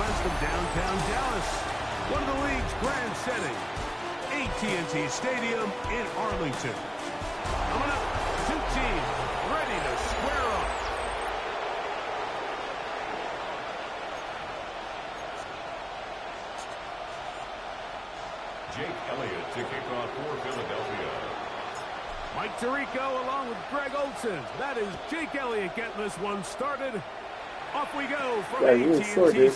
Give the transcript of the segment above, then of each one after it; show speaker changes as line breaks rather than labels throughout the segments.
southwest of downtown Dallas. One of the league's grand settings, AT&T Stadium in Arlington. Coming up, two teams ready to square up.
Jake Elliott to kick off for Philadelphia.
Mike Tirico along with Greg Olson. That is Jake Elliott getting this one started. Off we go from AT&T Stadium.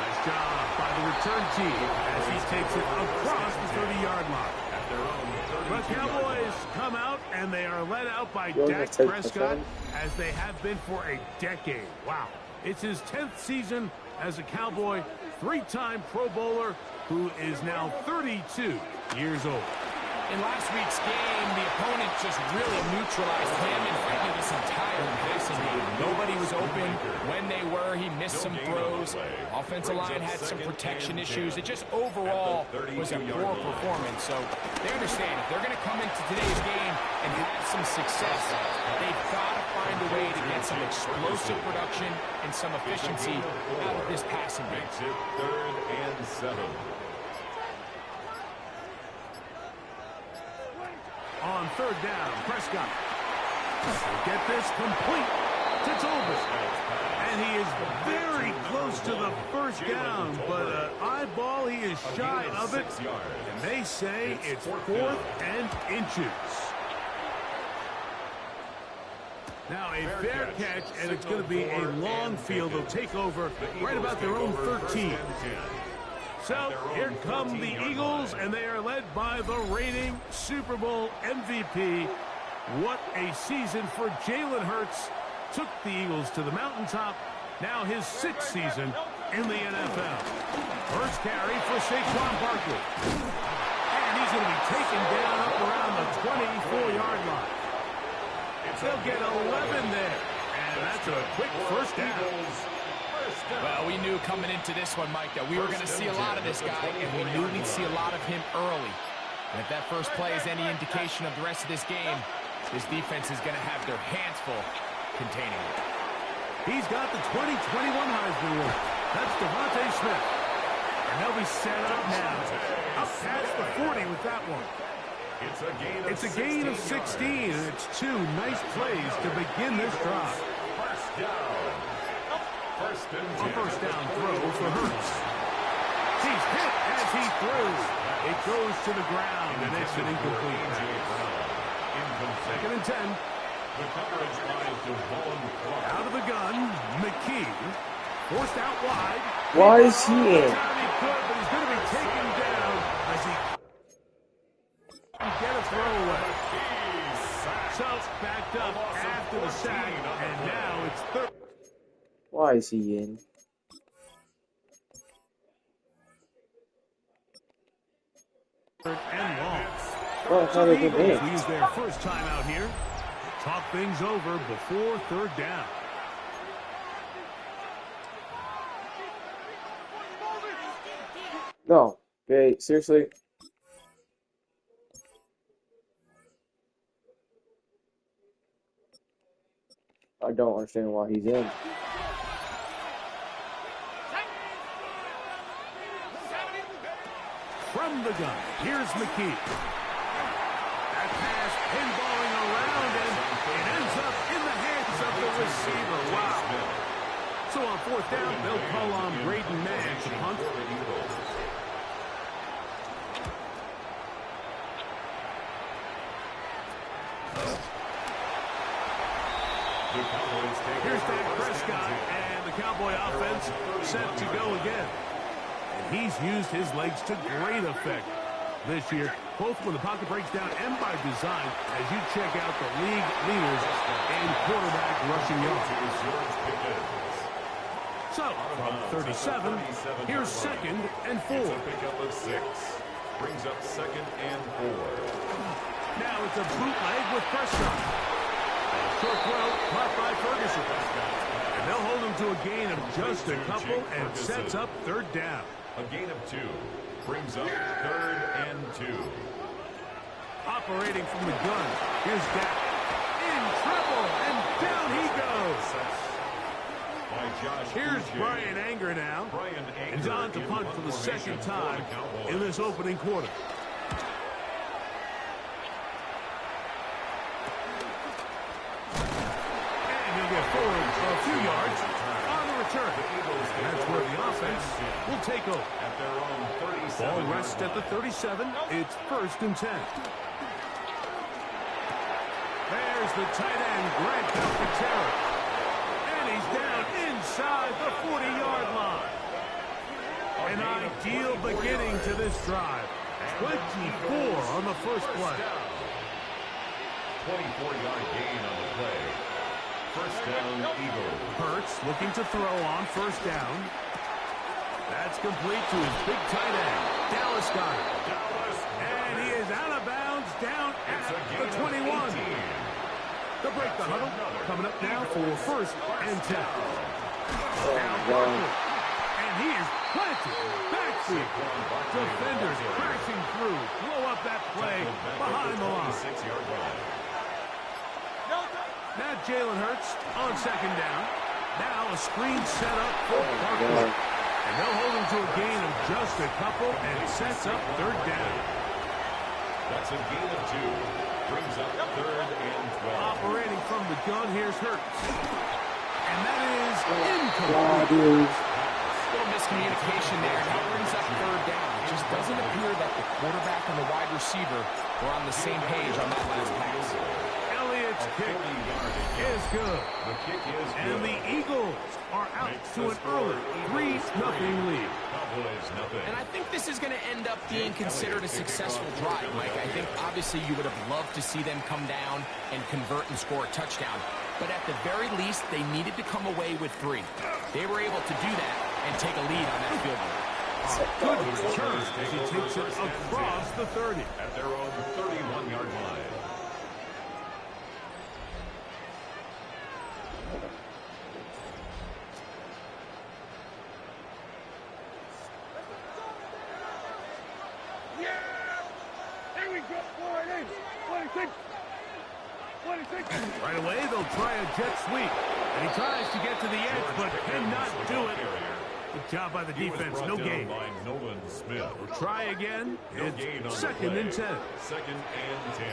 Nice job by the return team as he takes it across the 30-yard line.
At their own 32
The Cowboys come out and they are led out by Dak Prescott as they have been for a decade. Wow. It's his 10th season as a Cowboy, three-time Pro Bowler who is now 32 years old.
In last week's game, the opponent just really neutralized him and frankly this entire passing game. Nobody was open. When they were, he missed some throws. Offensive line had some protection issues. It just overall was a poor performance. So they understand if they're going to come into today's game and have some success, they've got to find a way to get some explosive production and some efficiency out of this passing game.
Makes it 3rd and 7.
On 3rd down, Prescott will get this complete to Tolbert. And he is very close to the first down, but eyeball, he is shy of it. And they say it's 4th and inches. Now a fair catch, and it's going to be a long field. They'll take over right about their own 13. So here come the Eagles, and they are led by the reigning Super Bowl MVP. What a season for Jalen Hurts. Took the Eagles to the mountaintop. Now his 6th season in the NFL. First carry for Saquon Barkley. And he's going to be taken down up around the 24-yard line. They'll get 11 there. And that's a quick first down.
Well, we knew coming into this one, Mike, that we were going to see a lot of this guy, and we knew we'd see a lot of him early. And if that first play is any indication of the rest of this game, this defense is going to have their hands full containing it.
He's got the 2021 Heisman winner. That's Devontae Smith. And they'll be set up now. Up past the 40 with that one. It's a gain of 16, and it's 2 nice plays to begin this drive. A first down throw for Hurts. He's hit as he throws. It goes to the ground, and it's an incomplete. 2nd and 10. Out of the gun, McKee. Forced out wide.
Why is he in?
He could, but he's going to be taken down as he get a throwaway. So backed up after the sack, and now it's 3rd.
Why is he in?
And long.
Well,
So the Eagles use their first time out here. Talk things over before 3rd down.
No. Okay, seriously? I don't understand why he's in.
From the gun, here's McKee. That pass pinballing around, and it ends up in the hands of the receiver. Wow. So on 4th down, they'll call on Braden Mann to punt. Here's Dak Prescott, and the Cowboy offense set to go again. And he's used his legs to great effect this year, both when the pocket breaks down and by design, as you check out the league leaders in quarterback rushing yards. So, from 37, here's 2nd and 4.
It's a pickup of 6. Brings up 2nd and 4.
Now it's a bootleg with Prescott. Short throw caught by Ferguson. And they'll hold him to a gain of just a couple and sets up 3rd down.
A gain of 2. Brings up 3rd and 2.
Operating from the gun. Here's Dak. In trouble, and down he goes. Here's Brian Anger now. And on to punt for the second time in this opening quarter. And he'll get forward for a few yards on the return. That's where the offense will take over. Ball rests at the 37. It's 1st and 10. There's the tight end, Grant Calcaterra. And he's down inside the 40-yard line. An ideal beginning to this drive. 24 on the first play.
24-yard gain on the play. First down, Eagles.
Hurts looking to throw on first down. That's complete to his big tight end, Dallas Goedert. And he is out of bounds down at the 21. To break the huddle, coming up now for 1st and 10. Now Barkley, and he is planted backfield. Defenders crashing through, blow up that play behind the line. Now Jalen Hurts on 2nd down. Now a screen set up for Barkley. And they'll hold him to a gain of just a couple and sets up 3rd down.
That's a gain of 2. Brings up 3rd and 12.
Operating from the gun, here's Hurts. And that is incomplete.
Little miscommunication there. Now brings up 3rd down. It just doesn't appear that the quarterback and the wide receiver were on the same page on that last pass.
Elliott's kick is good. And the Eagles are out to an early 3-0 lead.
And I think this is going to end up being considered a successful drive, Mike. I think obviously you would have loved to see them come down and convert and score a touchdown. But at the very least, they needed to come away with 3. They were able to do that and take a lead on that field goal.
Good return as he takes it across the 30.
At their own 31-yard line.
Right away, they'll try a jet sweep. And he tries to get to the edge, but cannot do it. Good job by the defense. No gain. We'll try again. It's 2nd and 10.
2nd and 10.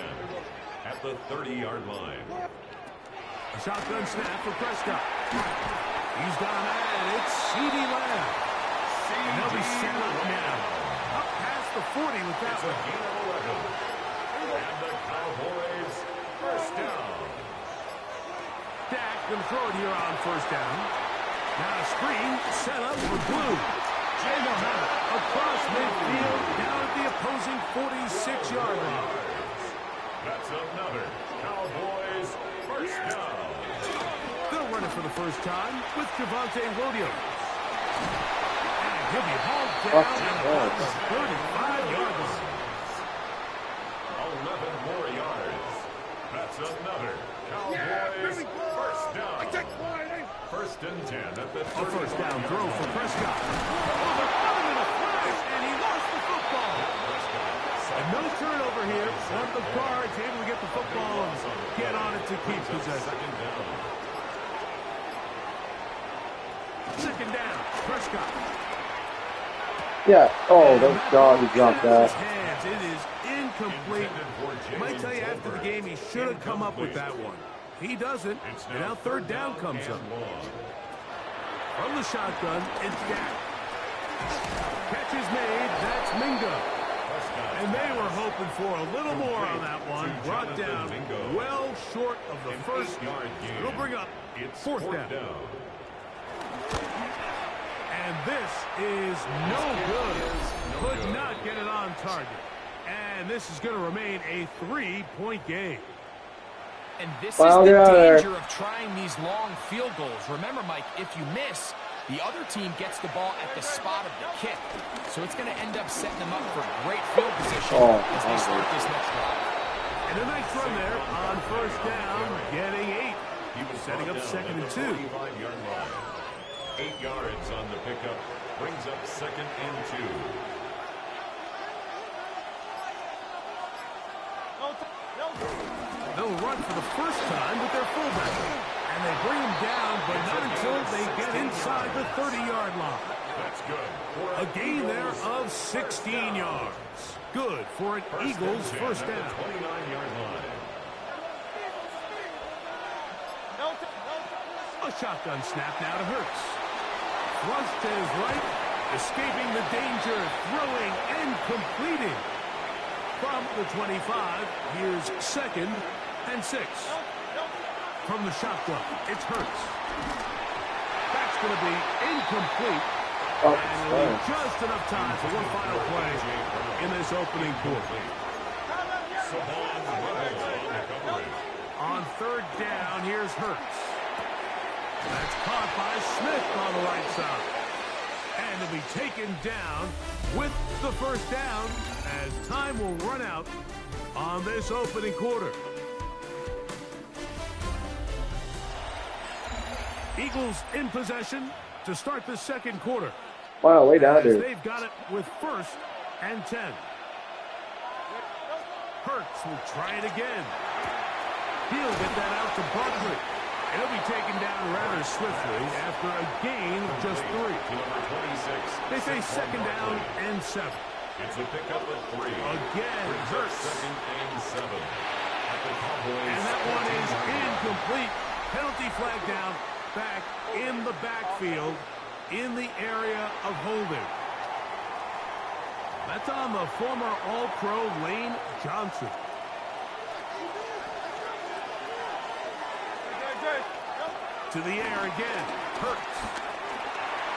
At the 30-yard line.
A shotgun snap for Prescott. He's gone at it. It's CeeDee Lamb. And they'll be set up now. Up past the 40 with that one.
And the Cowboys, 1st down.
Dak going to throw it here on 1st down. Now a screen set up for Blue. They know how. Across midfield, down at the opposing 46-yard line.
That's another Cowboys 1st down.
They'll run it for the first time with Javonte Williams. And he'll be hauled down at about the 35-yard line.
11 more yards. That's another Cowboys 1st down. 1st and 10 at the 30.
A 1st down throw for Prescott. Oh, they're coming in a flash, and he lost the football. And no turnover here. One of the guards able to get the football and get on it to keep possession. 2nd down, Prescott.
Yeah. Oh, thank God he dropped that.
It is incomplete. I might tell you after the game he should have come up with that one. He doesn't, and now 3rd down comes up. From the shotgun, it's Dak. Catch is made, that's Mingo. And they were hoping for a little more on that one. Brought down well short of the 1st. It'll bring up 4th down. And this is no good. Could not get it on target. And this is going to remain a 3-point game.
And this is the danger of trying these long field goals. Remember, Mike, if you miss, the other team gets the ball at the spot of the kick. So it's going to end up setting them up for great field position as they start this next drive.
And a nice run there on 1st down, getting 8. He was setting up 2nd and 2.
8 yards on the pickup. Brings up 2nd and 2.
They'll run for the first time with their fullback. And they bring him down but not until they get inside the 30-yard line.
That's good.
A gain there of 16 yards. Good for an Eagles first down.
29-yard line.
A shotgun snap now to Hurts. Thrust to his right, escaping the danger, throwing and completing. From the 25, here's 2nd and 6. From the shotgun, it's Hurts. That's going to be incomplete. And just enough time for one final play in this opening quarter. On 3rd down, here's Hurts. That's caught by Smith on the right side. And to be taken down with the first down as time will run out on this opening quarter. Eagles in possession to start the second quarter.
Wow, way down there.
They've got it with 1st and 10. Hurts will try it again. He'll get that out to Barkley. He'll be taken down rather swiftly after a gain of just 3. They say 2nd down and 7.
It's a pickup of 3.
Again, Hurts.
2nd and 7.
And that one is incomplete. Penalty flag down, back in the backfield, in the area of holding. That's on the former All-Pro Lane Johnson. To the air again. Hurts.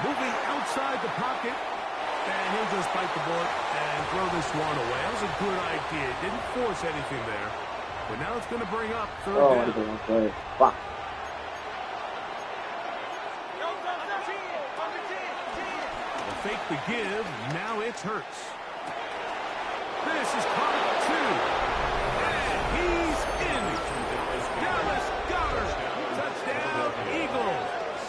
Moving outside the pocket. And he'll just bite the bullet and throw this one away. That was a good idea. Didn't force anything there. But now it's going to bring up 3rd down.
Oh, fuck.
They'll fake the give. Now it's Hurts. This is caught 2. And he's in. Dallas Goedert. Touchdown, Eagles.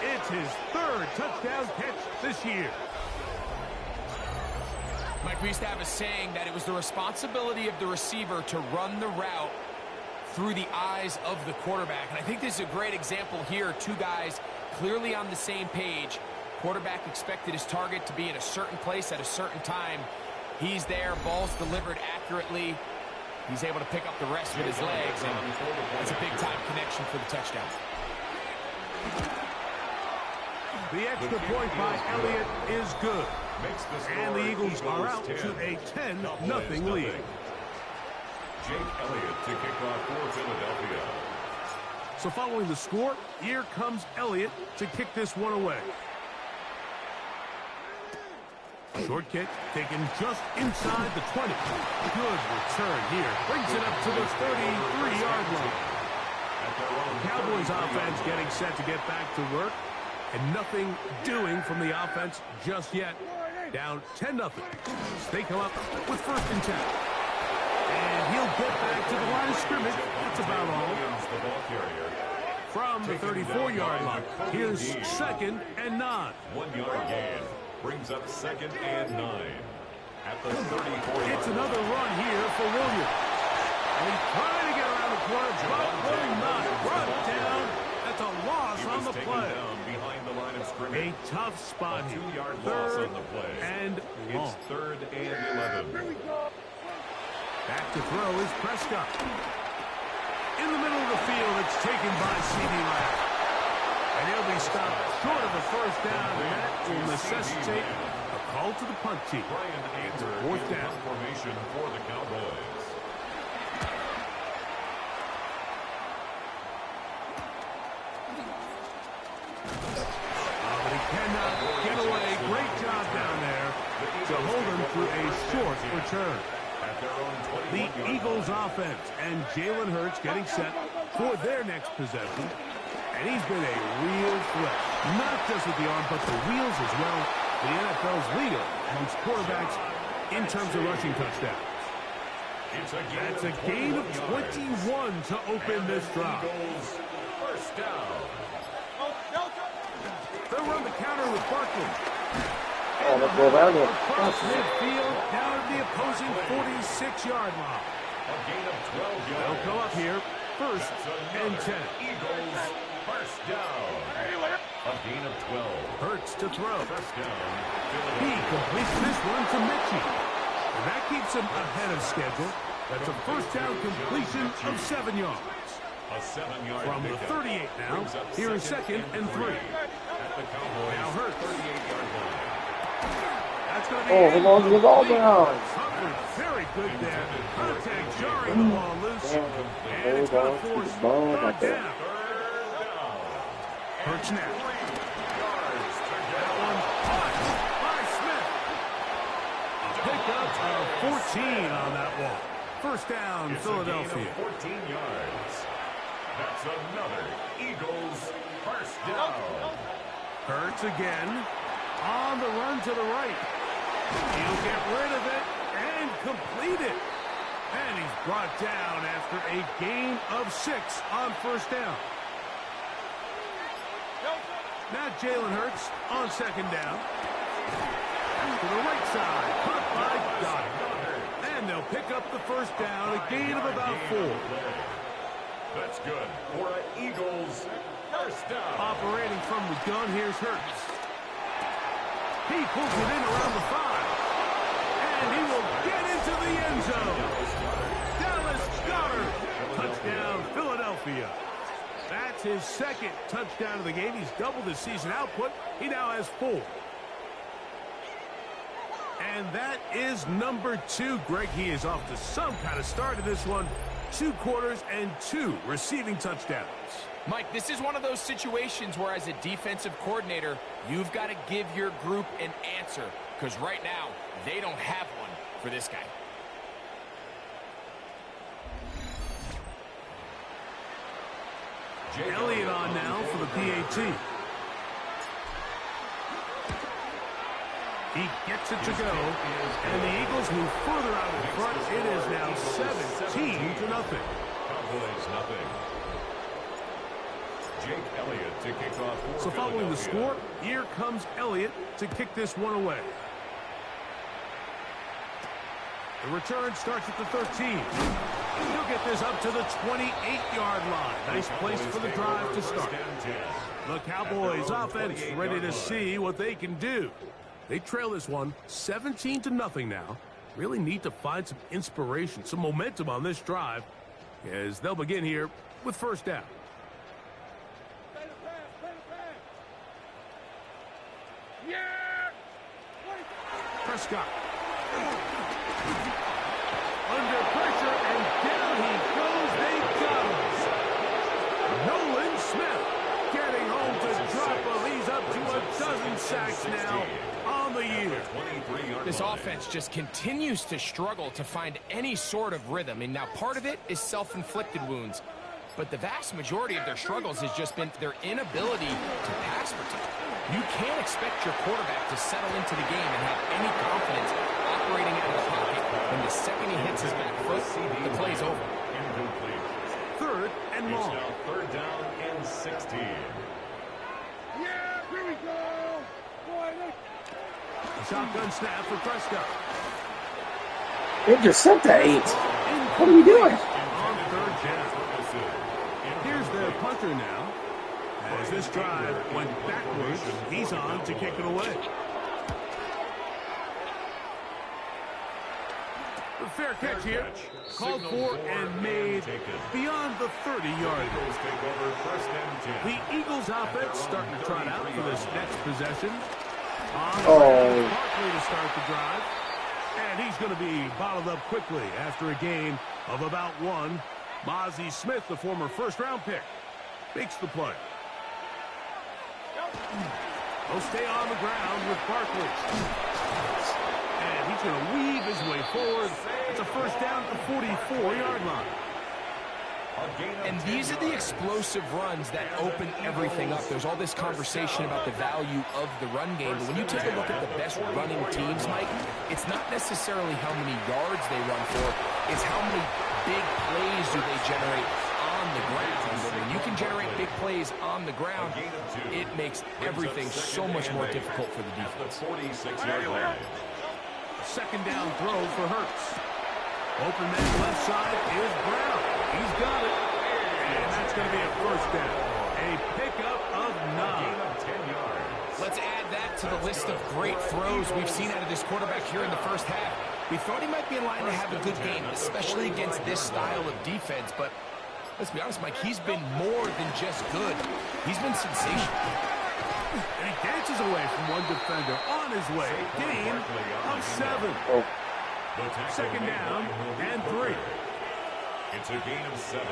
It's his 3rd touchdown catch this year.
Mike, we used to have a saying that it was the responsibility of the receiver to run the route through the eyes of the quarterback. And I think this is a great example here. 2 guys clearly on the same page. Quarterback expected his target to be in a certain place at a certain time. He's there. Ball's delivered accurately. He's able to pick up the rest with his legs, and it's a big-time connection for the touchdown.
The extra point by Elliott is good. And the Eagles are out to a 10-0 lead.
Jake Elliott to kick off for Philadelphia.
So following the score, here comes Elliott to kick this one away. Short kick taken just inside the 20. Good return here. Brings it up to the 33-yard line. The Cowboys offense getting set to get back to work. And nothing doing from the offense just yet. Down 10-0. They come up with 1st and 10. And he'll get back to the line of scrimmage. That's about all. From the 34-yard line, here's 2nd and 9.
1-yard gain. Brings up 2nd and 9. At the 34-yard.
It's another run here for Williams. And he's trying to get around the corner, but will not. Run down. That's a loss on the play.
Behind the line of scrimmage.
A tough spot here.
2-yard loss
3rd
on the play.
and long.
It's 3rd and 11.
Back to throw is Prescott. In the middle of the field, it's taken by C.D. Lamb. And he'll be stopped short of the 1st down, and that will necessitate a call to the punt team. It's 4th down.
Formation for the Cowboys.
But he cannot get away. Great job down there to hold him through a short return. The Eagles offense and Jalen Hurts getting set for their next possession. And he's been a real threat. Not just with the arm, but the wheels as well. The NFL's leader amongst quarterbacks in terms of rushing touchdowns. That's a gain of 21 to open this drive.
First down.
They'll run the counter with Barkley.
Oh, let's go down there.
Across midfield, down at the opposing 46-yard line.
A gain of 12 yards.
They'll come up here, 1st and 10.
Eagles First down. A gain of 12.
Hurts to throw.
First down.
He completes this one to Mitchie. And that keeps him ahead of schedule. That's a first down completion of 7 yards.
A 7-yard
From the 38 now, here is second and 3.
At the Cowboys'
Now Hurts.
38-yard line.
That's going to be
Oh, he lost the ball down.
covered very good there. Contact jarring the ball loose. And it's going to force third down. Hurts now. That one caught by Smith. A pickup of 14 on that one. First down,
It's
Philadelphia.
a gain of 14 yards. That's another Eagles first down.
Hurts again. On the run to the right. He'll get rid of it and complete it. And he's brought down after a gain of 6 on first down. Now Jalen Hurts on second down. To the right side. Caught by Goddard. And they'll pick up the first down. A gain of about 4.
That's good for an Eagles first down.
Operating from the gun, here's Hurts. He pulls it in around the 5. And he will get into the end zone. Dallas Goddard. Touchdown, Philadelphia. That's his second touchdown of the game. He's doubled his season output. He now has 4. And that is number 2. Greg, he is off to some kind of start in this one. 2 quarters and 2 receiving touchdowns.
Mike, this is one of those situations where as a defensive coordinator, you've got to give your group an answer. Because right now, they don't have one for this guy.
Elliott on now for the PAT. He gets it to go, and the Eagles move further out in front. It is now 17-0.
Cowboys nothing. Jake Elliott to kick off for
So following the
Philadelphia.
score, here comes Elliott to kick this one away. The return starts at the 13. He'll get this up to the 28-yard line. Nice place for the drive to start. The Cowboys offense ready to see what they can do. They trail this one 17-0 now. Really need to find some inspiration, some momentum on this drive as they'll begin here with first down. Prescott. Under pressure, and down he goes. They got him. Nolan Smith getting home to drop him. He's up to a dozen sacks now on the year.
This offense just continues to struggle to find any sort of rhythm. And now part of it is self-inflicted wounds. But the vast majority of their struggles has just been their inability to pass protect. You can't expect your quarterback to settle into the game and have any confidence operating out of the pocket when the second he hits his back foot, the play's over.
Incomplete.
Third and long.
Now third down and 16.
Yeah, here we go.
Shotgun snap for Prescott.
Intercept that 8. What are you doing?
On third down. Here's their punter now. As this drive went backwards, he's on to kick it away. The fair catch here, called for and made beyond the 30-yard line. The Eagles offense starting to trot out for this next possession. On the ground, Barkley to start the drive. And he's going to be bottled up quickly after a gain of about 1. Mozzie Smith, the former first-round pick, makes the play. He'll stay on the ground with Barkley. And he's going to weave his way forward. It's a first down at the 44-yard line.
And these are the explosive runs that open everything up. There's all this conversation about the value of the run game. But when you take a look at the best running teams, Mike, it's not necessarily how many yards they run for. It's how many big plays do they generate on the ground. But when you can generate big plays on the ground, it makes everything so much more difficult for the defense.
46-yard line.
Second down throw for Hurts. Open man left side is Brown. He's got it. And that's going to be a first down. A pickup of 9.
10 yards.
Let's add that to the list of great throws we've seen out of this quarterback here in the first half. We thought he might be in line to have a good game, especially against this style of defense. But let's be honest, Mike, he's been more than just good. He's been sensational.
And he dances away from one defender on his way. Gain of 7.
Oh.
Second down and 3.
It's a gain of 7.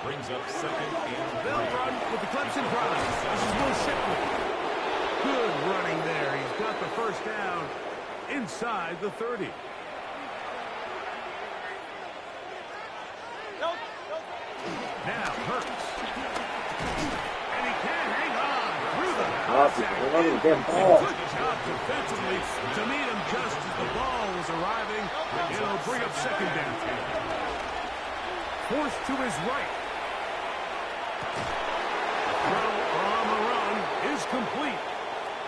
Brings up second and 3.
They'll run with the Clemson drive. This is Will Shipley. Good running there. He's got the first down inside the 30. Now Hurts. And he can hang on through the good job defensively to meet him just as the ball was arriving. It'll bring up second down. Forced to his right. Throw on the run is complete.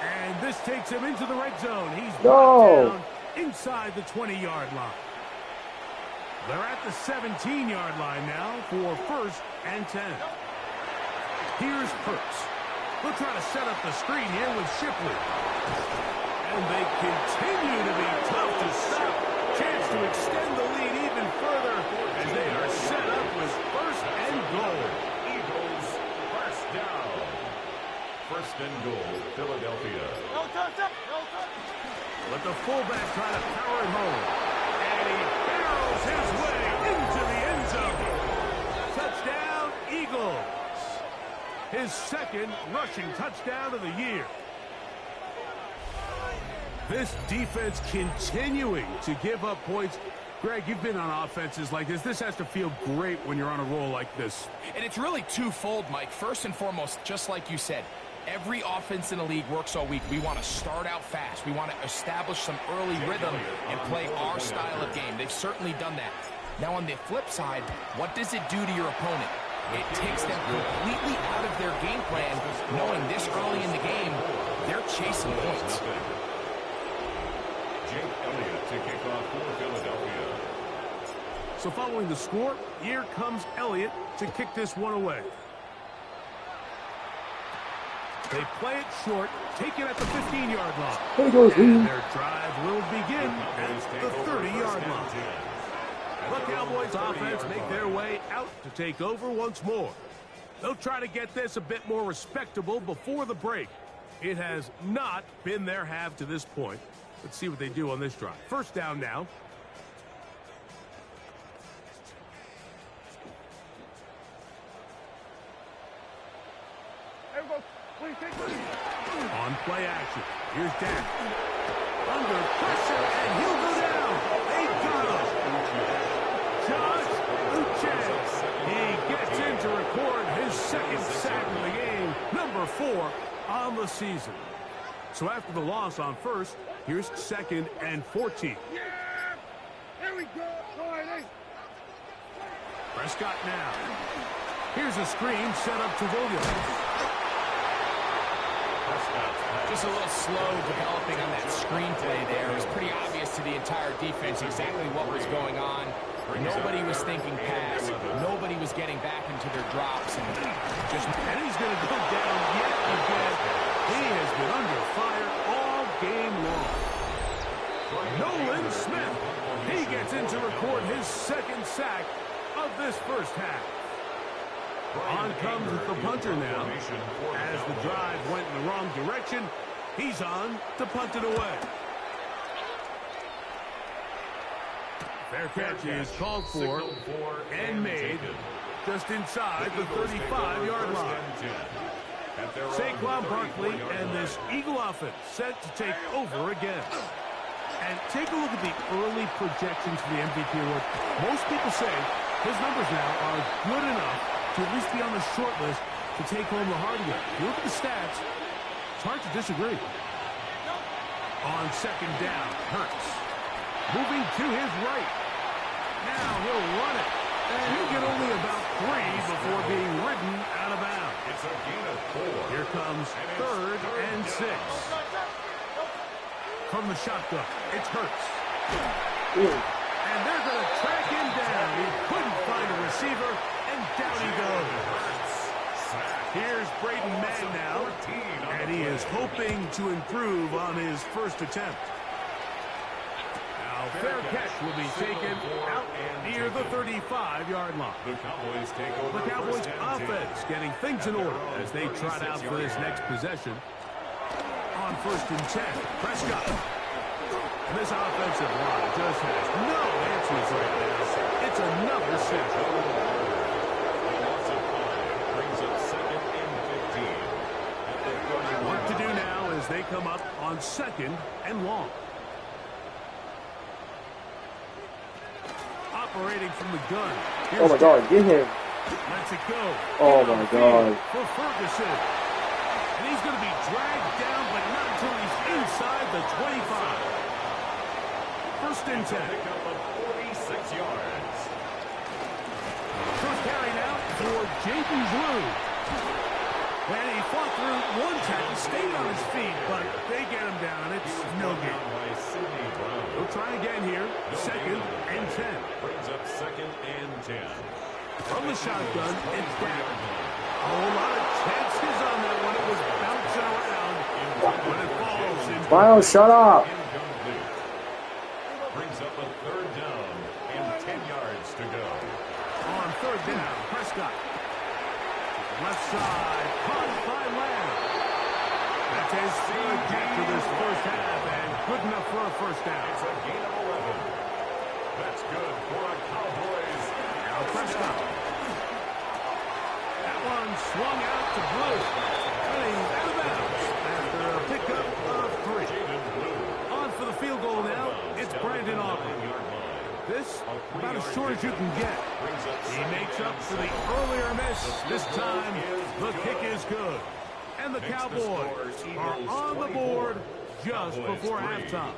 And this takes him into the red zone. He's brought down inside the 20-yard line. They're at the 17-yard line now for first and 10. Here's Hurts. They'll try to set up the screen here with Shipley. And they continue to be tough to stop. Chance to extend the lead even further as they are set up with first and goal.
Eagles, first down. First and goal, Philadelphia.
Let the fullback try to power it home. And he barrels his way into the end zone. Touchdown, Eagles. His second rushing touchdown of the year. This defense continuing to give up points. Greg, you've been on offenses like this. This has to feel great when you're on a roll like this.
And it's really twofold, Mike. First and foremost, just like you said, every offense in the league works all week. We want to start out fast. We want to establish some early rhythm and play our style of game. They've certainly done that. Now, on the flip side, what does it do to your opponent? It takes them completely out of their game plan, knowing this early in the game, they're chasing points.
Jake Elliott to kick off for Philadelphia.
So following the score, here comes Elliott to kick this one away. They play it short, take it at the 15-yard line. And their drive will begin at the 30-yard line. The Cowboys offense make their way out to take over once more. They'll try to get this a bit more respectable before the break. It has not been their half to this point. Let's see what they do on this drive. First down now. On play action. Here's Dak. Under pressure, and he'll go down. They got him. Josh Uche. He gets in to record his second sack of the game, number 4 on the season. So after the loss on first, here's second and 14.
Yeah! Here we go, Friday!
Prescott now. Here's a screen set up to Williams.
Just a little slow developing on that screenplay there. It was pretty obvious to the entire defense exactly what was going on. Nobody was thinking pass. Nobody was getting back into their drops. And
he's going to go down yet again. He has been under fire all game long. Nolan Smith. He gets in to record his second sack of this first half. On comes the punter now. As the drive went in the wrong direction, he's on to punt it away. Fair catch is called for and made just inside the 35-yard line. Saquon Barkley and this Eagle offense set to take over again. And take a look at the early projections for the MVP award. Most people say his numbers now are good enough to at least be on the short list to take home the hardware. If you look at the stats, it's hard to disagree. On second down, Hurts. Moving to his right. Now he'll run it. And he'll get only about 3 before being ridden out of bounds.
It's a gain of 4.
Here comes third and 6. From the shotgun, it's Hurts. And they're going to track him down. He couldn't find a receiver, and down he goes.
Sack.
Here's Braden Mann now, and he is hoping to improve on his first attempt. Now, fair catch will be taken out near the 35-yard line. The Cowboys offense getting things in order as they trot out for this next possession. On 1st and 10, Prescott. And this offensive line just has no answers right now. It's another sack. What to do now as they come up on 2nd and long. Operating from the gun.
Oh my God, get him.
Lets it go.
Oh my God.
For Ferguson. And he's going to be dragged down, but not until he's inside the 25. 1st and 10.
Pick up of 46 yards.
First carry now for Jaden Blue. And he fought through one tackle, stayed on his feet, but they get him down. It's no good. We'll try again here. 2nd and 10.
Brings up 2nd and 10.
From the shotgun, it's down. A whole lot of chances on that one. It was bouncing around when it falls in.
Miles, shut up.
Brings up a 3rd down and 10 yards to go.
On 3rd down, Prescott. Left side, caught by Lamb. That's his 3rd catch of this first half, and good enough for a 1st down.
It's a gain of 11. That's good for a Cowboys.
Now Prescott. That one swung out to Blue. Running out of bounds after a pickup of 3. On for the field goal now, it's Brandon Aubrey. This, about as short as you can get. He makes up for the earlier miss. This time, the kick is good. And the Cowboys are on the board just before halftime.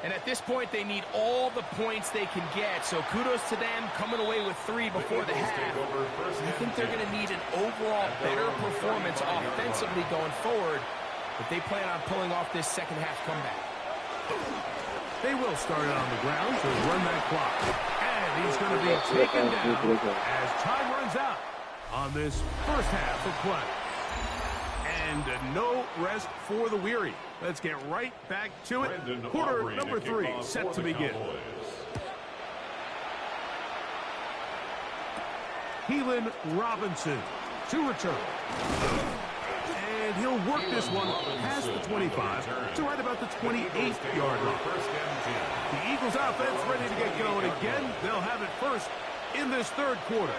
And at this point, they need all the points they can get. So kudos to them coming away with 3 before the half. I think they're going to need an overall better performance offensively going forward if they plan on pulling off this second half comeback.
They will start it on the ground to run that clock. And he's going to be taken down as time runs out on this first half of play. And no rest for the weary. Let's get right back to it. Quarter number 3 set to begin. Keelan Robinson to return. And he'll work this one past the 25 to right about the 28-yard line. The Eagles offense ready to get going again. They'll have it first in this 3rd quarter.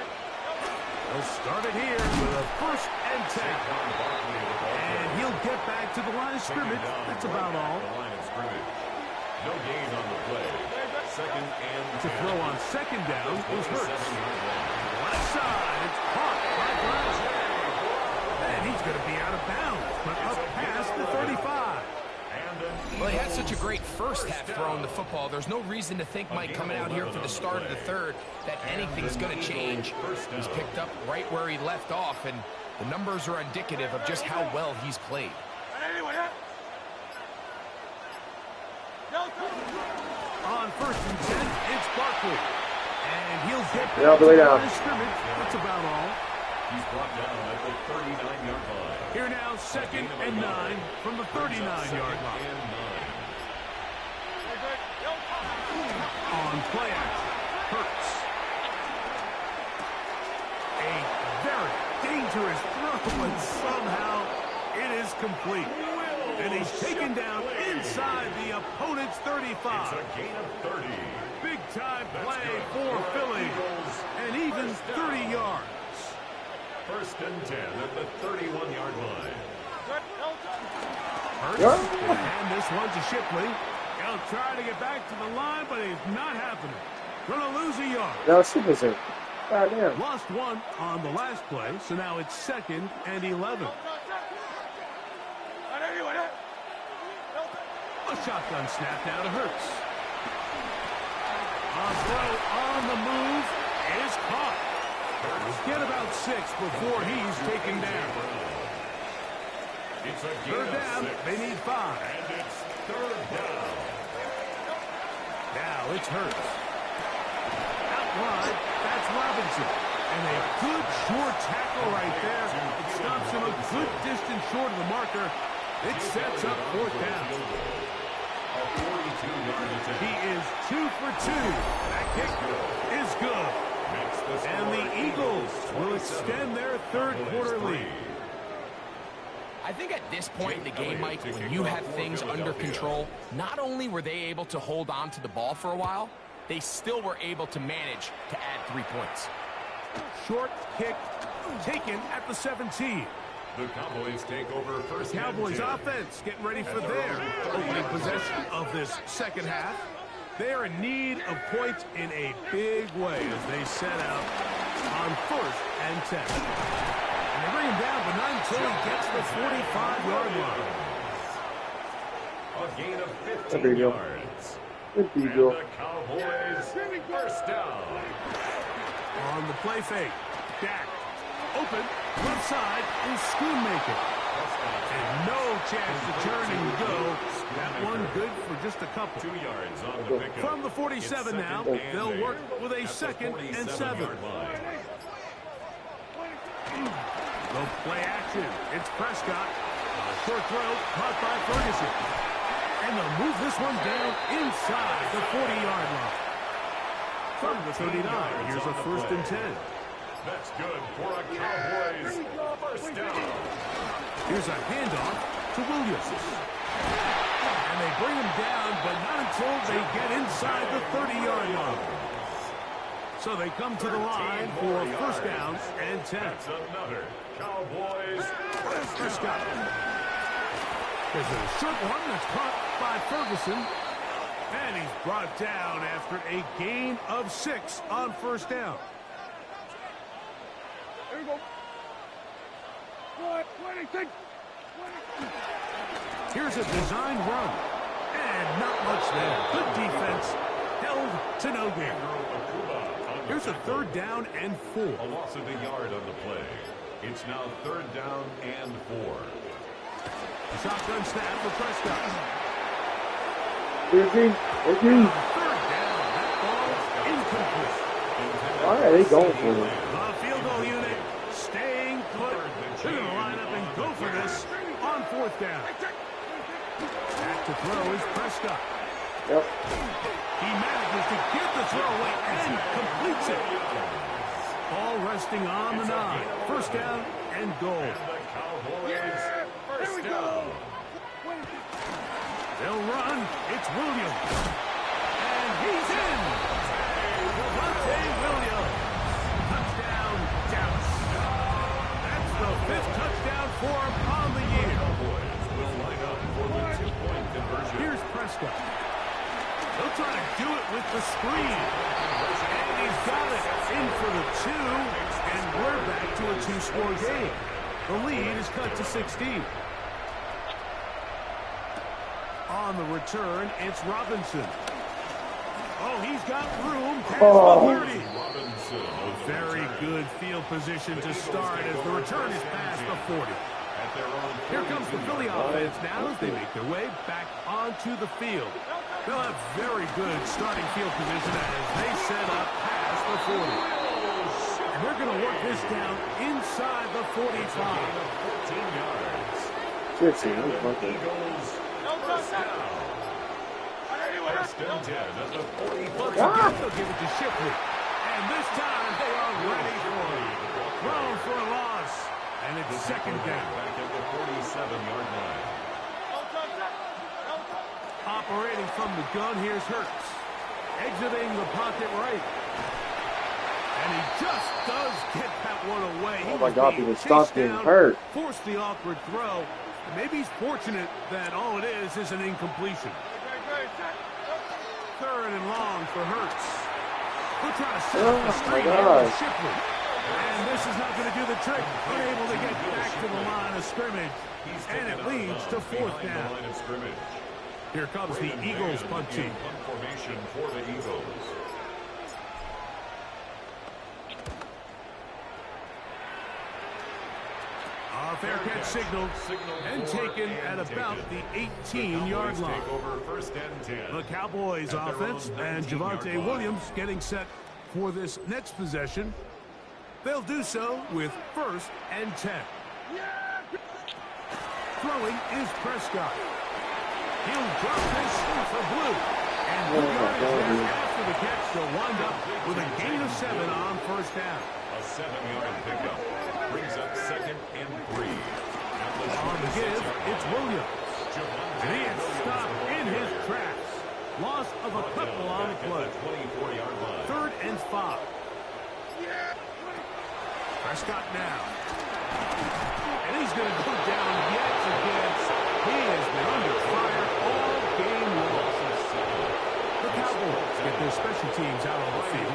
They'll start it here with a 1st and 10. And he'll get back to the line of scrimmage. That's about all.
No gain on the play. 2nd and 10.
To throw on 2nd down is Hurts. Left side, it's caught by Brown. And he's going to be out of bounds, but up past the 35.
Well, he had such a great first half throwing the football. There's no reason to think, Mike, coming out here for the start of the 3rd, that anything's going to change. He's picked up right where he left off, and the numbers are indicative of just how well he's played.
On 1st and 10, it's Barkley. And he'll get back
Yeah,
to the
down.
line of scrimmage. That's about all.
He's brought down at the 39-yard line.
Here now, 2nd and 9 from the 39-yard line. On play action, Hurts. A very dangerous throw, and somehow it is complete. And he's taken down inside the opponent's 35.
It's a gain of 30.
Big-time play for Philly, and even 30 yards.
1st and 10 at the 31-yard line.
Hurts will hand this one to Shipley. He'll try to get back to the line, but it's not happening. Gonna lose a yard.
No, Shipley's in. Goddamn.
Lost 1 on the last play, so now it's 2nd and 11. A shotgun snap now to Hurts. On throw, on the move, is caught. He'll get about 6 before he's taken down.
It's a gain
3rd
of
down,
6.
they need 5.
And it's 3rd down.
Now it's Hurts. Out wide, that's Robinson. And a good short tackle right there. It stops him a good distance short of the marker. It sets up fourth down. He is 2 for 2. That kick is good. And the Eagles will extend their third quarter lead.
I think at this point in the game, Mike, when you have things under control, not only were they able to hold on to the ball for a while, they still were able to manage to add 3 points.
Short kick taken at the 17.
The Cowboys take over first.
Cowboys offense getting ready for their opening possession of this second half. They are in need of points in a big way as they set out on 1st and 10. And they bring him down, but not until he gets the 45-yard line.
A gain of 15 yards.
Good
And
deal.
the Cowboys first down.
On the play fake, Dak open, left side is Schoonmaker. And no chance to turn and go. That one good for just a couple.
2 yards on the pickup.
From the 47 now, they'll work with a 2nd and 7. Go play action. It's Prescott. A short throw caught by Ferguson. And they'll move this one down inside the 40-yard line. From the 39, here's a 1st and 10.
That's good for a Cowboys first down.
Here's a handoff to Williams. And they bring him down, but not until they get inside the 30-yard line. So they come to the line for 1st down and 10.
That's another Cowboys first down.
There's a short one that's caught by Ferguson. And he's brought down after a gain of 6 on 1st down.
Here we go. 26.
Here's a design run. And not much there. Good defense. Held to no gain. Here's a 3rd down and 4.
A loss of a yard on the play. It's now 3rd down and 4.
Shotgun snap for Prescott.
13.
3rd down. That ball incomplete.
Why are they going for it?
The field goal unit staying put. They're going to line up and go for this on 4th down. Back to throw is Prescott.
Yep.
He manages to get the throw away and completes it. Ball resting on the 9. 1st down and goal.
And the Cowboys first down.
They'll run. It's Williams. And he's in. Javonte Williams. Touchdown, Dallas. That's the 5th touchdown for him on the year.
Cowboys will line up for the 2-point conversion.
Here's Prescott. They'll try to do it with the screen. And he's got it in for the 2. And we're back to a 2-score game. The lead is cut to 16. On the return, it's Robinson. Oh, he's got room past the 30.
Robinson.
A very good field position to start as the return is past the 40.
At their own
Here comes the Philly offense now as they make their way back onto the field. They'll have very good starting field position as they set up past the 40. And they're going to work this down inside the 45.
14 yards.
15.
Eagles first down. First and 10 at the 45.
Once again, they'll give it to Shipley. And this time they are ready for it. Thrown for a loss. And it's 2nd down.
Back at the 47-yard line.
Operating from the gun, here's Hurts. Exiting the pocket right. And he just does get that one away.
Oh my God, he was stopped getting hurt.
Forced the awkward throw. Maybe he's fortunate that all it is an incompletion. 3rd and long for Hurts. We'll try to set up the screen here with Shipley. And this is not going to do the trick. Unable to get back to the line of scrimmage. And it leads to 4th down. Here comes the Eagles punt team.
Punt formation for the Eagles.
A fair catch signaled and taken at about the 18-yard line. The Cowboys offense and Javonte Williams getting set for this next possession. They'll do so with 1st and 10. Throwing is Prescott. He'll drop this for Blue. And Blue is there after the catch. They'll wind up with a gain of 7 on 1st down.
A 7-yard pickup brings up 2nd and 3.
On the give, it's Williams. And he is stopped in his tracks. Loss of a couple on the play.
24-yard line.
3rd and 5. Prescott now. And he's going to go down yet again. He has been under fire all game long. The Cowboys get their special teams out on the field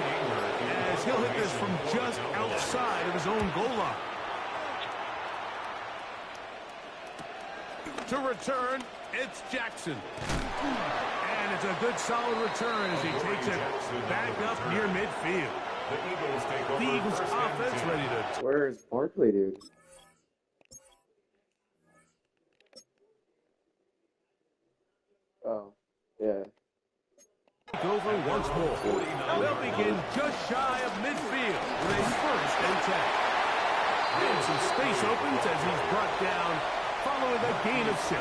as he'll hit this from just outside of his own goal line. To return, it's Jackson. And it's a good solid return as he takes it back up near midfield. The Eagles offense ready to...
Where's Barkley, dude? Oh, yeah.
Over once more. They'll begin just shy of midfield with a 1st and 10. And some space opens as he's brought down following a gain of 6.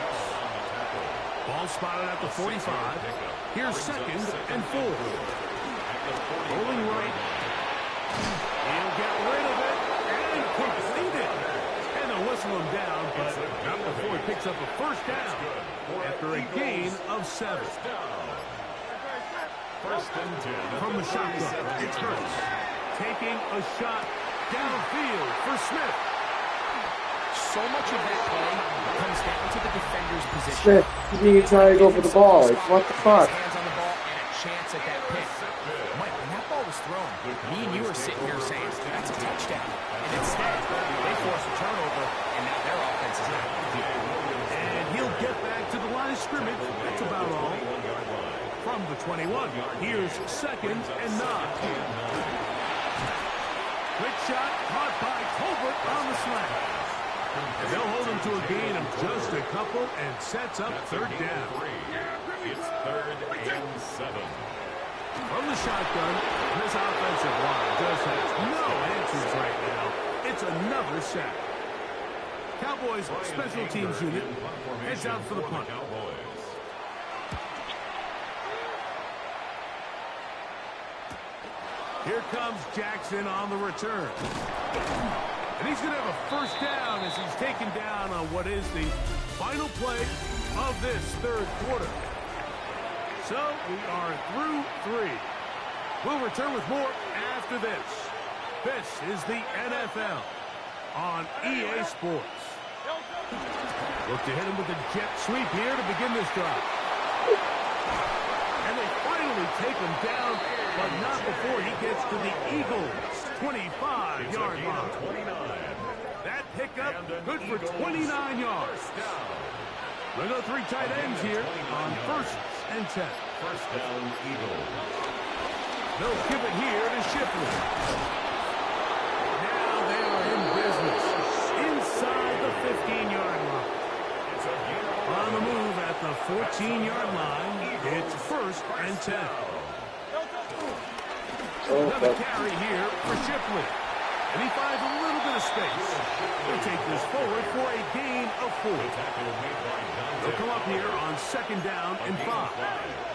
Ball spotted at the 45. Here's 2nd and 4. Rolling right. He'll get rid of it and complete it. And they'll whistle him down, but not before he picks up a 1st down after a gain of 7.
1st and 10.
From the shotgun, it's Hurts. Taking a shot downfield for Smith.
So much of that play comes down to the defender's position.
Smith, you try to go for the ball. Like, what the fuck?
Hands on the ball and a chance at that pick. Mike, when that ball was thrown, me and you are sitting here saying, that's a touchdown. And instead, they force a turnover, and now their offense is out.
And he'll get back to the line of scrimmage. That's about all. From the 21, here's 2nd and 9. Quick shot caught by Colbert on the slant. And they'll hold him to a gain of just a couple and sets up 3rd down.
It's 3rd and 7.
From the shotgun, this offensive line just has no answers right now. It's another sack. Cowboys special teams unit heads out for the punt. Here comes Jackson on the return. And he's going to have a 1st down as he's taken down on what is the final play of this 3rd quarter. So we are through 3. We'll return with more after this. This is the NFL on EA Sports. Look to hit him with a jet sweep here to begin this drive. And they finally take him down, but not before he gets to the Eagles' 25-yard line. That pickup good for 29 yards. We'll go 3 tight ends here on 1st and 10.
1st down, Eagles.
They'll give it here to Shipley. Now they are in business inside the 15-yard line. On the move at the 14-yard line, it's 1st and 10. Another carry here for Shipley. And he finds a little bit of space. He'll take this forward for a gain of 4. They'll come up here on 2nd down and 5.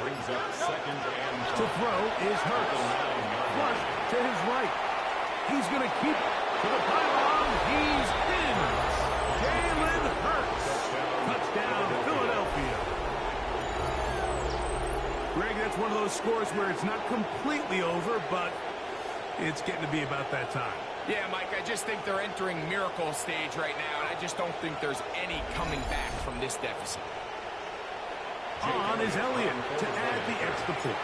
Brings up 2nd and 5.
To throw is Hurts. Flush to his right. He's going to keep it to the pylon. He's in. Jalen Hurts. Touchdown, Philadelphia. Greg, that's one of those scores where it's not completely over, but it's getting to be about that time.
Yeah, Mike, I just think they're entering miracle stage right now, and I just don't think there's any coming back from this deficit.
On is Elliott to add the extra point.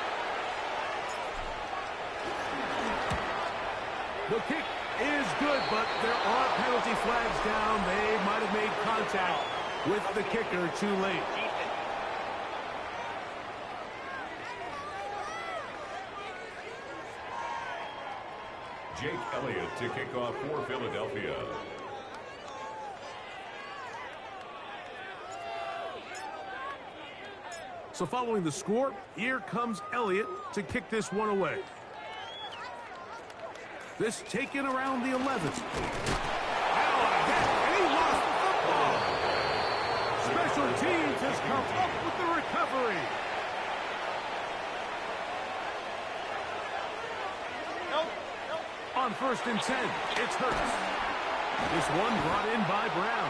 The kick is good, but there are penalty flags down. They might have made contact with the kicker too late.
Jake Elliott to kick off for Philadelphia.
So following the score, here comes Elliott to kick this one away. This taken around the 11. Now again, and he lost the football. Special teams has come up with the recovery. On 1st and 10, it's Hurts. This one brought in by Brown.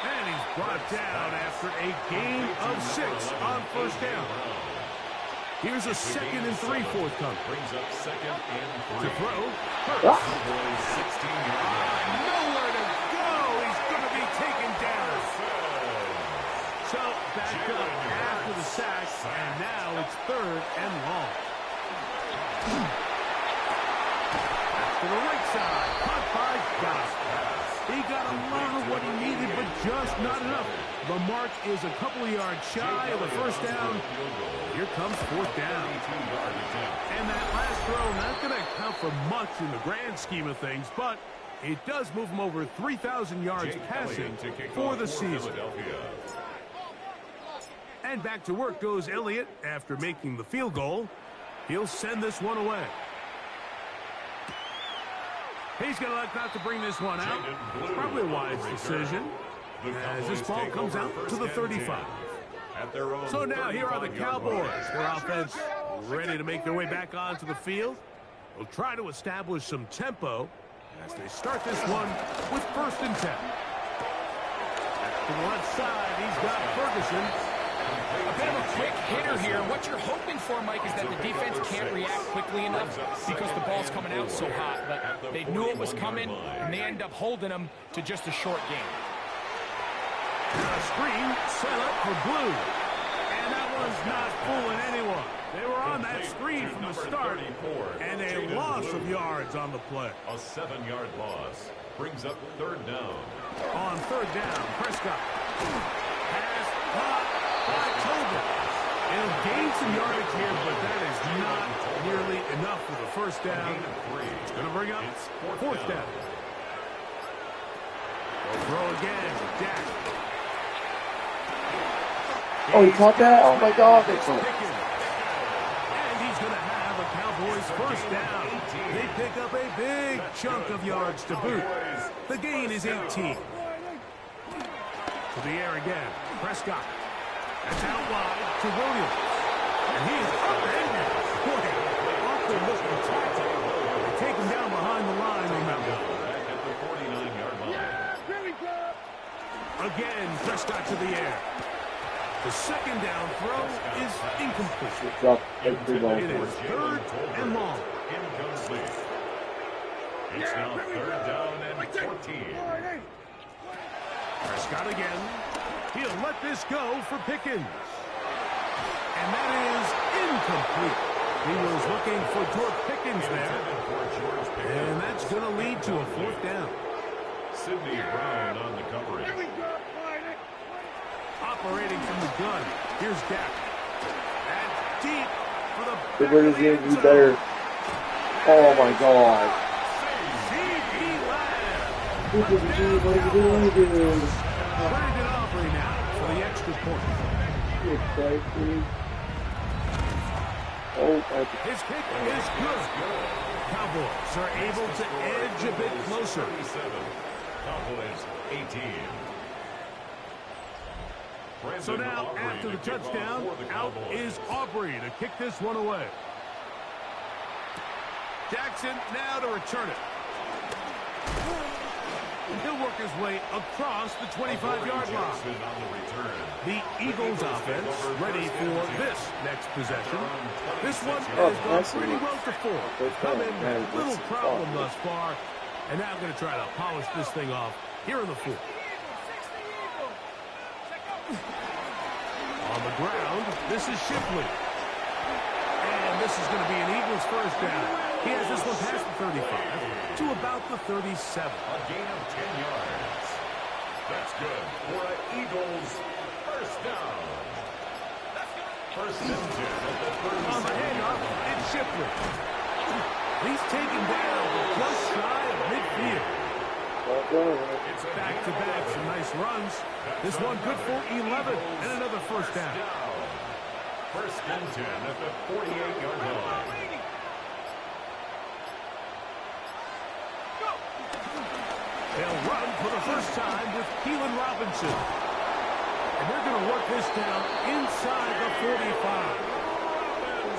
And he's brought down after a gain of 6 on 1st down. Here's a 2nd and 3 forthcoming.
Brings up 2nd and 3.
To throw, Hurts. Nowhere to go. He's going to be taken down. So back up after the sack, and now it's 3rd and long. To the right side, caught by Goss. He got a lot of what he needed, but just not enough. The mark is a couple of yards shy of the 1st down. Here comes 4th down. And that last throw, not going to count for much in the grand scheme of things, but it does move him over 3,000 yards passing for the season. And back to work goes Elliott after making the field goal. He'll send this one away. He's going to elect not to bring this one out. Probably a wise decision as this ball comes out to the 35. So now here are the Cowboys. Their offense ready to make their way back onto the field. They'll try to establish some tempo as they start this one with 1st and 10. To the left side, he's got Ferguson.
A bit of a quick hitter here. What you're hoping for, Mike, is that the defense can't react quickly enough because the ball's coming out so hot. But they knew it was coming, and they end up holding them to just a short game.
A screen set up for Blue. And that one's not fooling anyone. They were on that screen from the start, and a loss of yards on the play.
A 7-yard loss brings up 3rd down.
On 3rd down, Prescott. Pass caught by Tobin. It'll gain some yardage here, but that is not nearly enough for the 1st down. It's going to bring up 4th down. They'll throw again. Dak.
Oh, he caught that? Oh, my God.
And he's going to have a Cowboys 1st down. They pick up a big chunk of yards to boot. The gain is 18. To the air again. Prescott. That's out wide to Williams. And he is upended. Boy, awful looking tackle. They take him down behind the line on that one.
At the 49-yard line.
Again, Prescott to the air. The 2nd down throw is incomplete. It is 3rd and long.
Incomplete. It's now 3rd down and 14.
Prescott again. He'll let this go for Pickens. And that is incomplete. He was looking for George Pickens there. And that's going to lead to a 4th down.
Sidney Brown on the coverage.
Operating from the gun. Here's Dak. And deep for the
They're going to do better. Oh, my God.
C.D. Lamb. Brandon Aubrey now for the extra point. His kick is good. Cowboys are able to edge a bit closer.
Cowboys 18.
So now, after the touchdown, out is Aubrey to kick this one away. Jackson now to return it. He'll work his way across the 25-yard line. The Eagles offense ready for this next possession. This one has gone pretty well to 4. Come in with little problem thus far. And now I'm going to try to polish this thing off here in the 4th. On the ground, this is Shipley. And this is going to be an Eagles 1st down. He has this one past the 35 to about the 37.
A gain of 10 yards. That's good for an Eagles 1st down. 1st and 10 at the 37.
On the handoff, it's Shipley. He's taken down just shy of midfield. It's back-to-back, some nice runs. This one good for 11 and another 1st down.
1st and 10 at the 48-yard line.
They'll run for the first time with Keelan Robinson. And they're going to work this down inside the 45.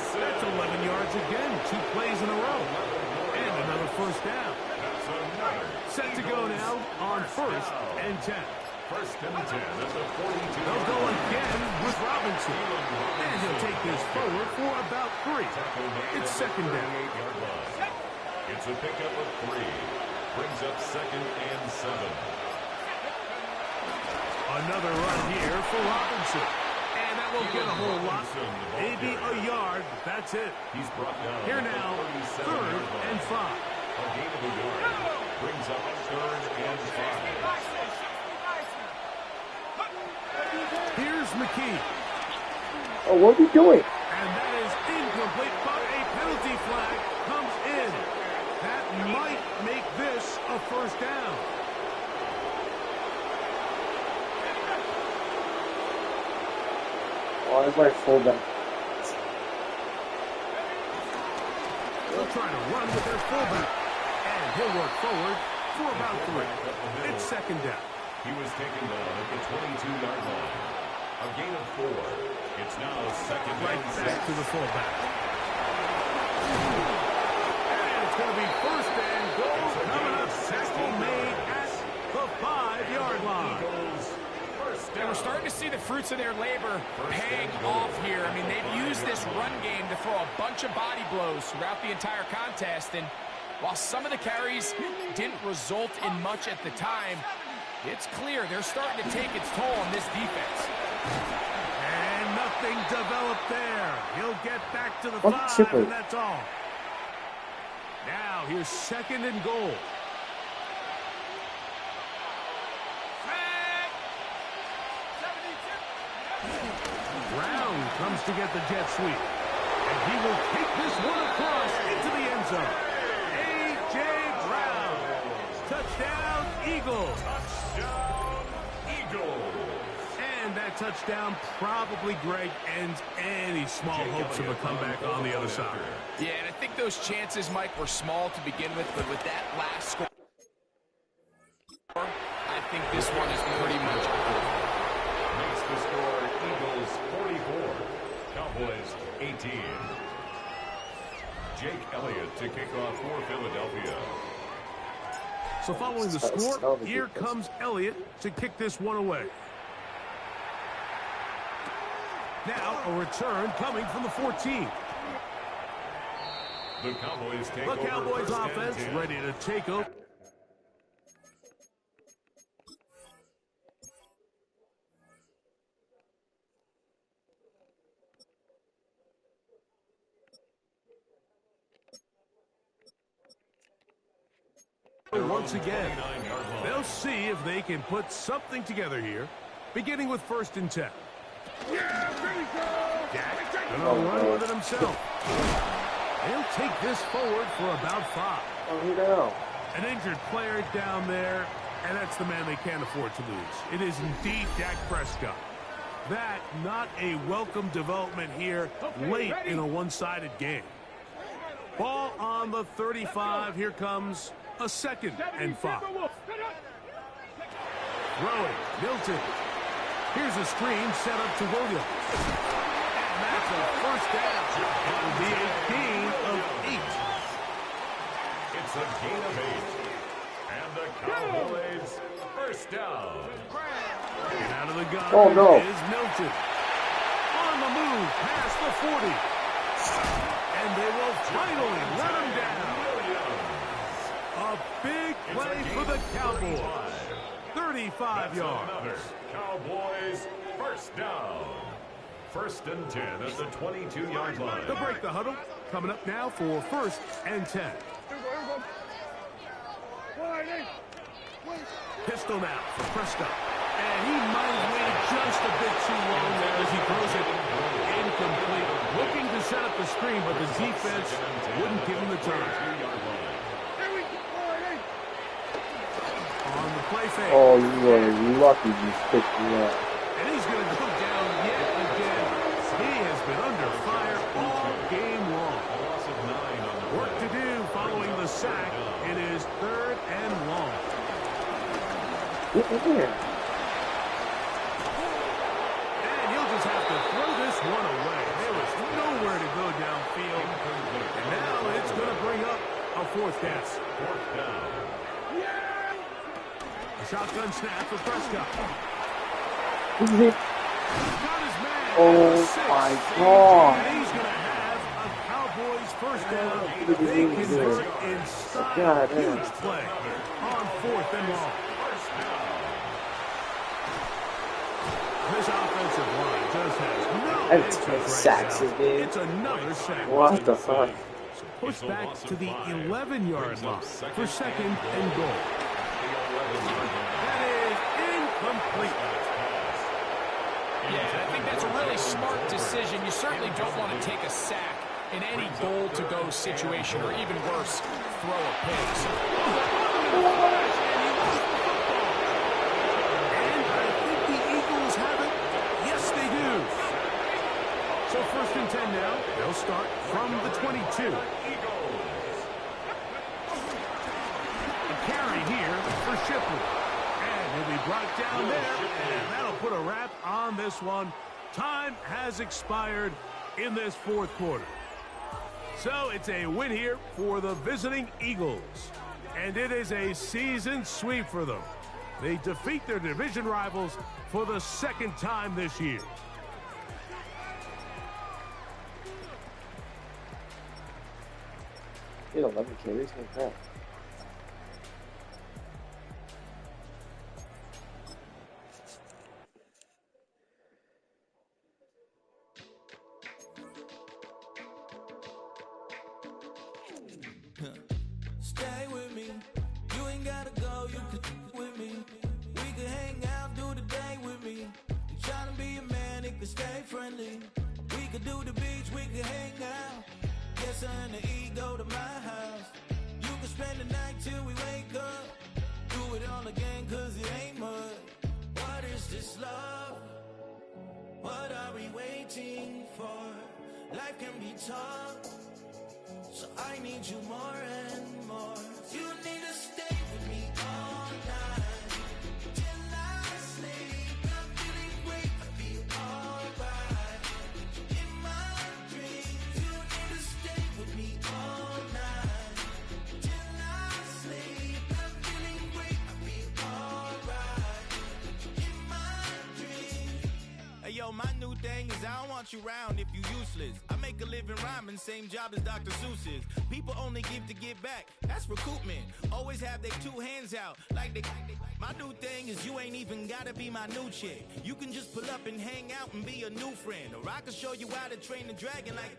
That's 11 yards again, 2 plays in a row. And another first down. Set to go now on 1st and 10.
First and 10 at the 42.
They'll go again with Robinson. And he'll take this forward for about 3. It's 2nd down.
It's a pickup of 3. Brings up 2nd and 7.
Another run here for Robinson. And that won't get a whole lot. Maybe a yard. That's it.
He's brought down.
Here now, 3rd and 5.
A gain of a yard. Brings up 3rd and 5.
Here's McKee.
Oh, what are we doing?
And that is incomplete, but a penalty flag comes in. That might make this a first down.
Oh, that's my fullback.
They'll try to run with their fullback. And he'll work forward for about 3. It's 2nd down.
He was taken down at the 22-yard line. A gain of 4. It's now 2nd
Right
and
back
6.
to the fullback. And it's going to be 1st and goal coming up. Tackle made at the 5-yard line.
And we're starting to see the fruits of their labor paying off here. I mean, they've used this run game to throw a bunch of body blows throughout the entire contest. And while some of the carries didn't result in much at the time, it's clear they're starting to take its toll on this defense.
And nothing developed there. He'll get back to the 5, and that's all. Now, here's 2nd and goal. Brown comes to get the jet sweep. And he will take this one across into the end zone. A.J. Brown. Touchdown, Eagles.
Touchdown, Eagles.
And that touchdown probably, Greg, ends any small hopes of a comeback on the other side.
Yeah, and I think those chances, Mike, were small to begin with, but with that last score, I think this one is pretty much over.
Makes the score Eagles 44, Cowboys 18. Jake Elliott to kick off for Philadelphia.
So following the score, here comes Elliott to kick this one away. Now a return coming from the 14.
The Cowboys take
The
over
Cowboys
first and
offense
10.
ready to take over. Once again, they'll see if they can put something together here, beginning with 1st and 10.
Yeah, there we go.
Dak gonna run with it himself. He'll take this forward for about 5.
Oh, no.
An injured player down there, and that's the man they can't afford to lose. It is indeed Dak Prescott. That not a welcome development here late in a one-sided game. Ball on the 35. Here comes a 2nd and 5. Throwing, Milton. Here's a screen set up to Williams. And that's a first down. It will be a gain of 8.
It's a gain of 8. And the Cowboys first down.
And out of the gun is Milton. On the move past the 40. And they will finally let him down. A big play for the Cowboys. 35 yards.
Cowboys first down. 1st and 10 at the 22-yard line.
They'll break the huddle. Coming up now for 1st and 10. Pistol now for Prescott. And he might have waited just a bit too long there as he throws it incomplete. Looking to set up the screen, but the defense wouldn't give him the time. On the play fake.
Oh, you are lucky you picked me up.
And he's going to go down yet again. He has been under fire all game long. Work to do following the sack. It is 3rd and long.
Get in there.
And he'll just have to throw this one away. There was nowhere to go downfield. And now it's going to bring up a fourth down.
Fourth down.
A shotgun snap for Prescott.
This is it.
Got his man at
Oh
the 6.
my God.
And he's going to have a Cowboys first down.
Look at
They
this
convert
here.
in style.
God,
Huge
yeah.
play on 4th and long. This offensive line just has no
That's
answers
10
right
sacks
now.
again.
It's another sack.
What the fuck?
Push back to the 11-yard line for 2nd and goal. That is incomplete.
Yeah, I think that's a really smart decision. You certainly don't want to take a sack in any goal-to-go situation, or even worse, throw a pick.
And I think the Eagles have it. Yes, they do. So 1st and 10 now. They'll start from the 22. A carry here for Shipley. And he'll be brought down there. And that'll put a wrap on this one. Time has expired in this 4th quarter. So it's a win here for the visiting Eagles. And it is a season sweep for them. They defeat their division rivals for the 2nd time this year.
He had 11 carries, no crap.
Stay with me. You ain't gotta go, you could with me. We could hang out, do the day with me. You tryna be a man, it could stay friendly. We could do the beach, we could hang out. Yes, her and the E go to my house. You could spend the night till we wake up. Do it all again, cause it ain't mud. What is this love? What are we waiting for? Life can be tough, so I need you more and more. You need to stay with me all night till I sleep. I'm feeling great, I feel alright. In my dreams, you need to stay with me all night till I sleep. I'm feeling great, I feel alright. In my dreams. Hey yo, my new thing is I don't want you round if you useless. I make a living rhyming, same job as Dr. Seuss's. People only give to give back, that's recoupment. Always have their 2 hands out, like they. My new thing is you ain't even gotta be my new chick. You can just pull up and hang out and be a new friend. Or I can show you how to train the dragon like.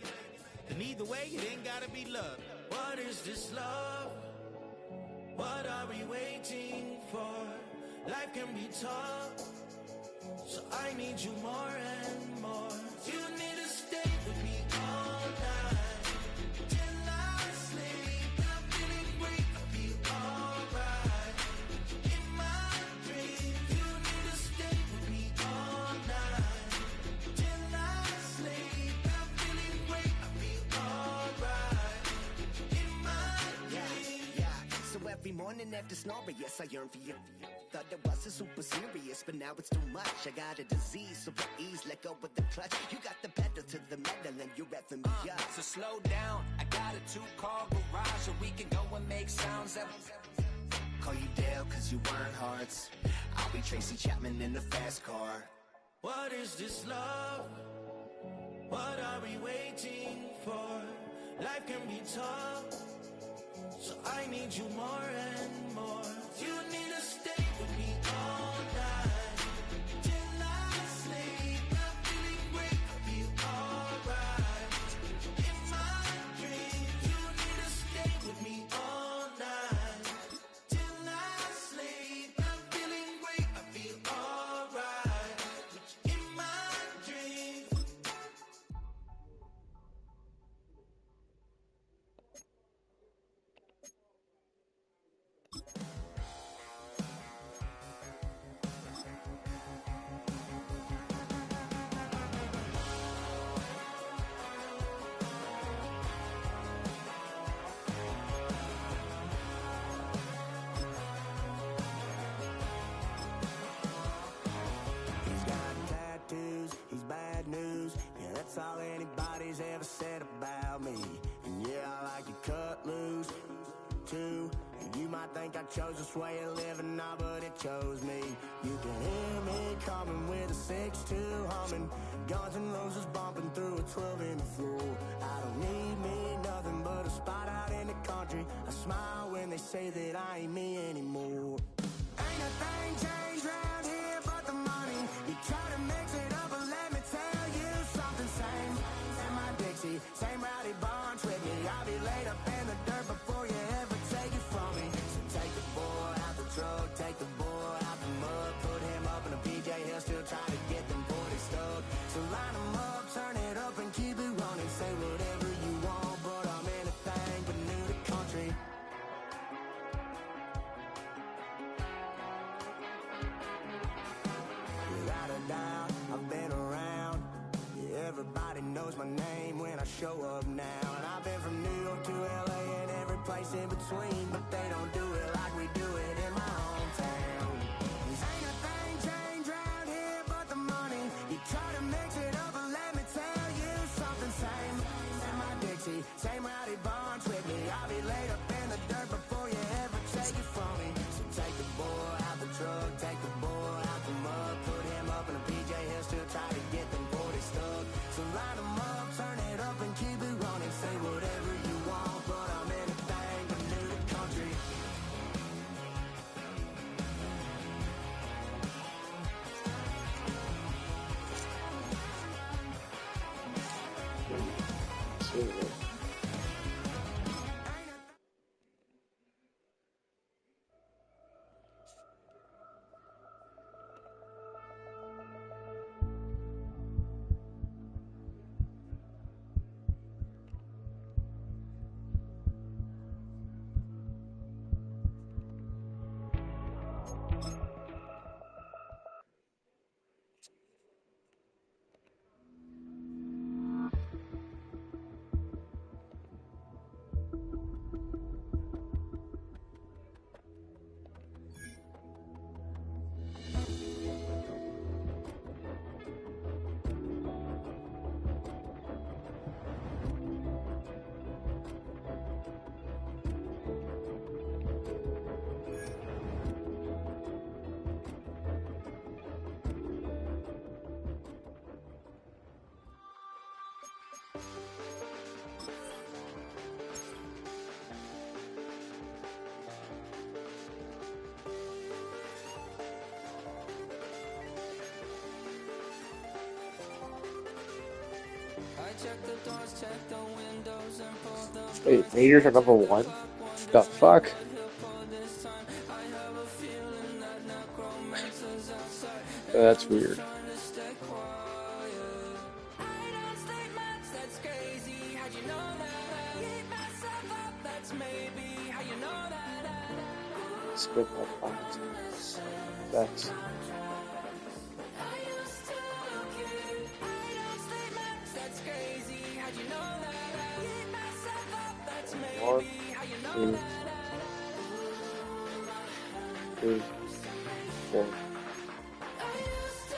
And either way, it ain't gotta be love. What is this love? What are we waiting for? Life can be tough, so I need you more and more. You need to stay with me all night till I sleep. I'm feeling great, I feel alright. In my dreams, you need to stay with me all night till I sleep. I'm feeling great, I feel alright. In my dreams.
Yeah. So every morning after snoring, yes, I yearn for you. Thought it wasn't super serious, but now it's too much. I got a disease, so please let go with the clutch. You got the pedal to the metal and you're revving me up.
So slow down, I got a 2-car garage, so we can go and make sounds that.
Call you Dale, cause you weren't hearts. I'll be Tracy Chapman in the fast car.
What is this love? What are we waiting for? Life can be tough, so I need you more and more. You need to stay with me all night till I sleep. I'm feeling great, I feel alright. In my dreams, you need to stay with me all night till I sleep. I'm feeling great, I feel alright. In my dreams. chose this way of living, nah, but it chose me. You can hear me coming with a 6-2 humming, Guns N' Roses bumping through a 12 in the floor. I don't need me nothing but a spot out in the country. I smile when they say that I ain't me anymore. Ain't a thing changed round here but the money. You try to mix it up, but let me tell you something. Same in my Dixie, same rowdy bunch with me. I'll be laid up in the dirt before you ever take it from me. So take the boy out the truck, take the boy out the mud, put him up in a PJ, he'll still try to get them 40 stuck. So line him up, turn it up and keep it running. Say whatever you want, but I'm anything but new to country. Without a doubt, I've been around. Yeah, everybody knows my name when I show up now. And I've been from New York to LA and every place in between, but they don't do it like we do it in my hometown. Ain't a thing changed round here but the money. You try to mix it up, but let me tell you something. Same in my Dixie, same rowdy bunch with me. I'll be laid up in the dirt before you ever take it from me. So take the boy out the truck, take the boy out the mud, put him up in a PJ, he'll still try to get them 40 stuck. So line him up, turn it up and keep it running. Say whatever you want, but I'm anything but new to country.
Wait, Raiders are number 1? The fuck? That's weird. Skip that. That's... One, two, three, 4,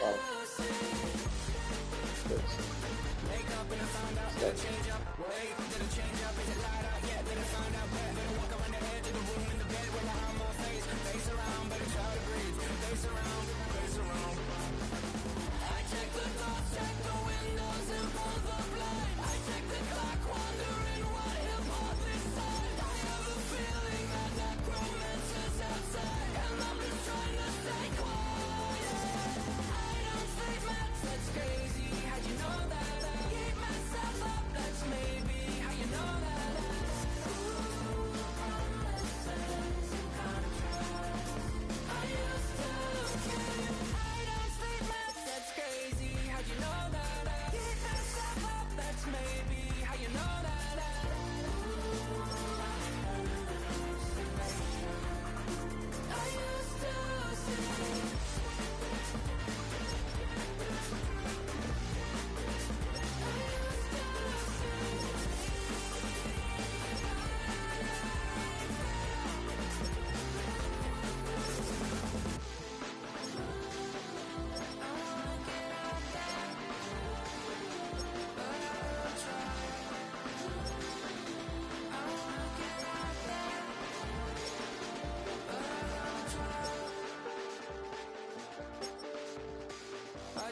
5, 6, 7.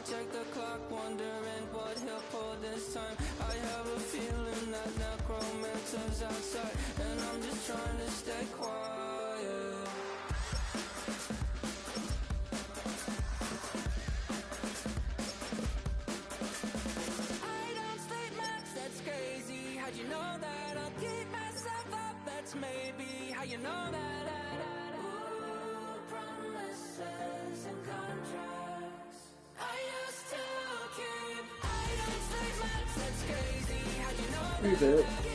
check the clock, wondering what he'll pull this time. I have a feeling that necromancer's outside, and I'm just trying to stay quiet. I don't sleep much, that's crazy. How'd you know that? I'll keep myself up, that's maybe how you know that. Ooh, promises and contracts I used to keep. I don't sleep much, that's crazy. How'd you know that?